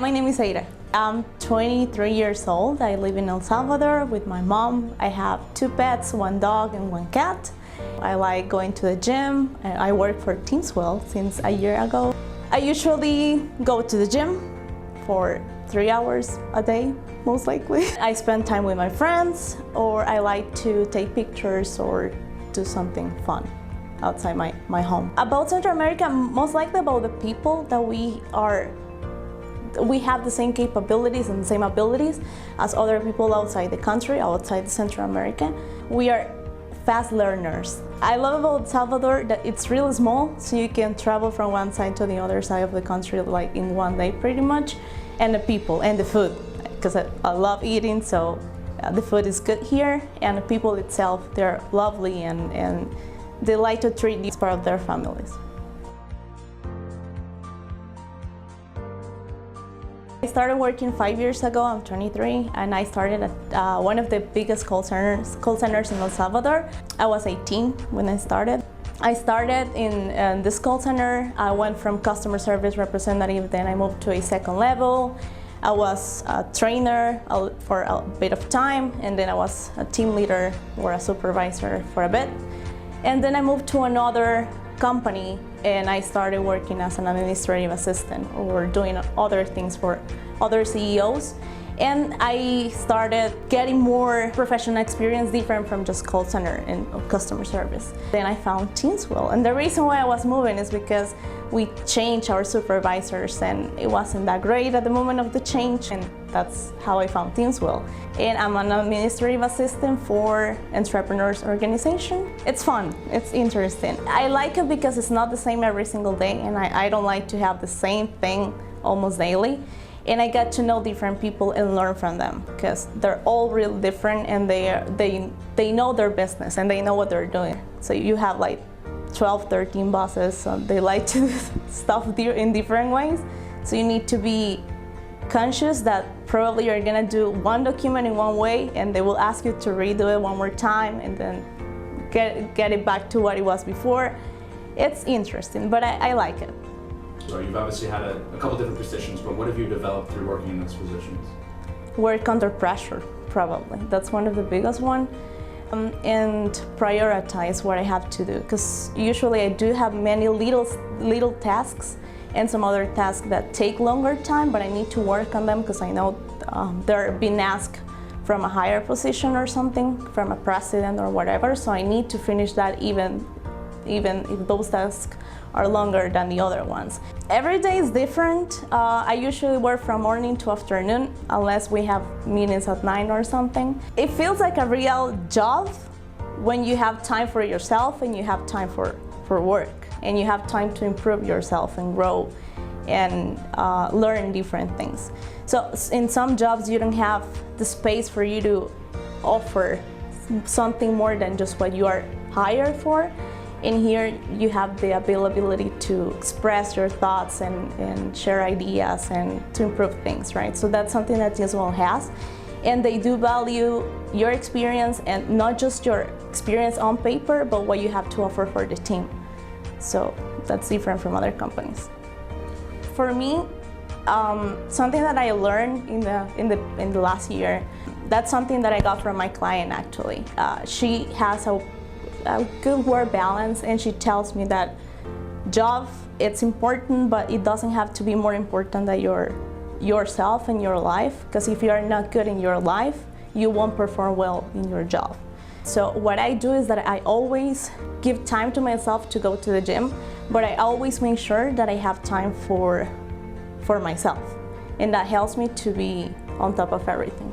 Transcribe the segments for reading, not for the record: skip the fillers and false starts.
My name is Aida. I'm 23 years old. I live in El Salvador with my mom. I have 2 pets, 1 dog and 1 cat. I like going to the gym. I work for Teamswell since a year ago. I usually go to the gym for 3 hours a day, most likely. I spend time with my friends, or I like to take pictures or do something fun outside my home. About Central America, most likely about the people that we have the same capabilities and the same abilities as other people outside the country, outside Central America. We are fast learners. I love about Salvador that it's really small, so you can travel from one side to the other side of the country like in 1 day pretty much. And the people and the food, because I love eating, so the food is good here, and the people itself, they're lovely and they like to treat you as part of their families. I started working 5 years ago. I'm 23, and I started at one of the biggest call centers in El Salvador. I was 18 when I started. I started in this call center. I went from customer service representative, then I moved to a 2nd level. I was a trainer for a bit of time, and then I was a team leader or a supervisor for a bit. And then I moved to another company, and I started working as an administrative assistant or doing other things for other CEOs. And I started getting more professional experience, different from just call center and customer service. Then I found Teamswell, and the reason why I was moving is because we changed our supervisors, and it wasn't that great at the moment of the change, and that's how I found Teamswell. And I'm an administrative assistant for entrepreneurs organization. It's fun, it's interesting. I like it because it's not the same every single day, and I don't like to have the same thing almost daily. And I get to know different people and learn from them, because they're all real different, and they know their business and they know what they're doing. So you have like 12, 13 bosses, so they like to do stuff in different ways. So you need to be conscious that probably you're gonna do one document in one way, and they will ask you to redo it one more time and then get it back to what it was before. It's interesting, but I like it. So you've obviously had a couple different positions, but what have you developed through working in those positions? Work under pressure, probably. That's one of the biggest ones. And prioritize what I have to do, because usually I do have many little tasks and some other tasks that take longer time, but I need to work on them because I know they're being asked from a higher position or something, from a president or whatever, so I need to finish that even if those tasks are longer than the other ones. Every day is different. I usually work from morning to afternoon, unless we have meetings at 9 or something. It feels like a real job when you have time for yourself and you have time for work, and you have time to improve yourself and grow and learn different things. So in some jobs you don't have the space for you to offer something more than just what you are hired for. In here, you have the availability to express your thoughts and share ideas and to improve things, right? So that's something that Teamswell has. And they do value your experience, and not just your experience on paper, but what you have to offer for the team. So that's different from other companies. For me, something that I learned in the last year, that's something that I got from my client actually. She has a good work balance, and she tells me that job, it's important, but it doesn't have to be more important than yourself and your life, because if you are not good in your life, you won't perform well in your job. So what I do is that I always give time to myself to go to the gym, but I always make sure that I have time for myself, and that helps me to be on top of everything.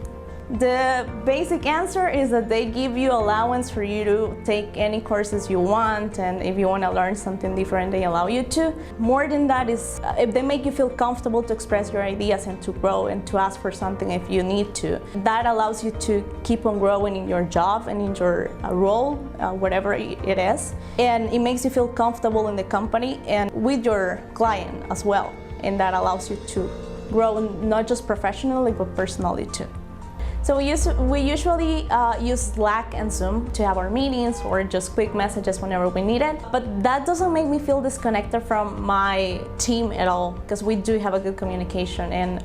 The basic answer is that they give you allowance for you to take any courses you want, and if you want to learn something different, they allow you to. More than that is if they make you feel comfortable to express your ideas and to grow and to ask for something if you need to. That allows you to keep on growing in your job and in your role, whatever it is. And it makes you feel comfortable in the company and with your client as well. And that allows you to grow not just professionally, but personally too. So we usually use Slack and Zoom to have our meetings or just quick messages whenever we need it. But that doesn't make me feel disconnected from my team at all, because we do have a good communication, and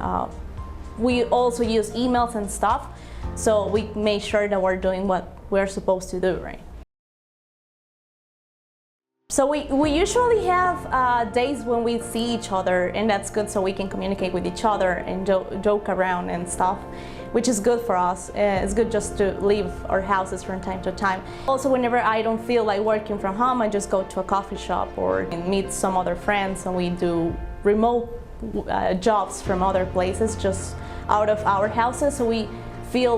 we also use emails and stuff. So we make sure that we're doing what we're supposed to do, right? So we usually have days when we see each other, and that's good, so we can communicate with each other and joke around and stuff, which is good for us. It's good just to leave our houses from time to time. Also, whenever I don't feel like working from home, I just go to a coffee shop or meet some other friends, and we do remote jobs from other places just out of our houses, so we feel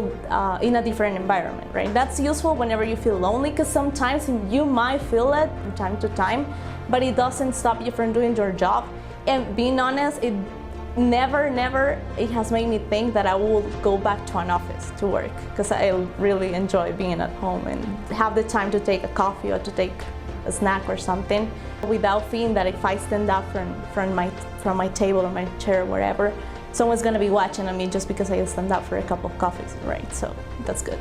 in a different environment, right? That's useful whenever you feel lonely, because sometimes you might feel it from time to time, but it doesn't stop you from doing your job. And being honest, it never it has made me think that I will go back to an office to work, because I really enjoy being at home and have the time to take a coffee or to take a snack or something without feeling that if I stand up from my table or my chair or wherever, someone's gonna be watching at me just because I stand up for a cup of coffee, right? So that's good.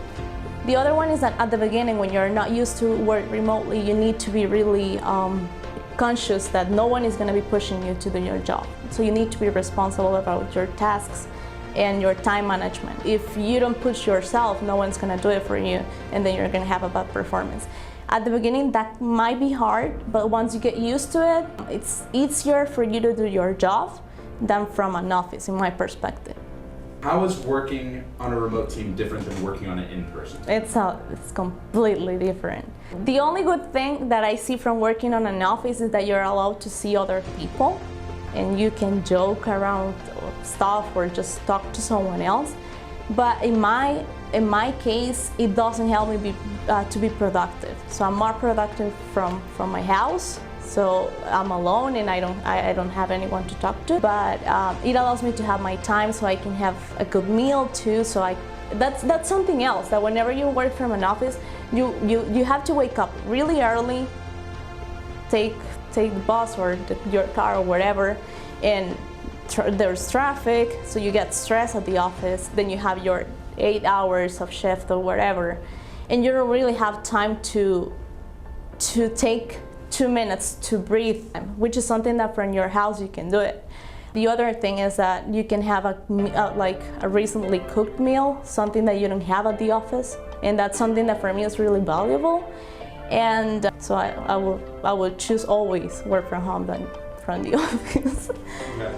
The other one is that at the beginning, when you're not used to work remotely, you need to be really conscious that no one is gonna be pushing you to do your job. So you need to be responsible about your tasks and your time management. If you don't push yourself, no one's gonna do it for you, and then you're gonna have a bad performance. At the beginning, that might be hard, but once you get used to it, it's easier for you to do your job than from an office, in my perspective. How is working on a remote team different than working on it in person? It's completely different. The only good thing that I see from working on an office is that you're allowed to see other people, and you can joke around stuff or just talk to someone else. But in my case, it doesn't help me to be productive. So I'm more productive from my house. So I'm alone and I don't have anyone to talk to, but it allows me to have my time, so I can have a good meal too. So that's something else, that whenever you work from an office, you have to wake up really early, take the bus or your car or whatever, and there's traffic, so you get stressed at the office. Then you have your 8 hours of shift or whatever, and you don't really have time to take 2 minutes to breathe, which is something that from your house you can do it. The other thing is that you can have like a recently cooked meal, something that you don't have at the office, and that's something that for me is really valuable. And so I will choose always work from home than from the office. Okay.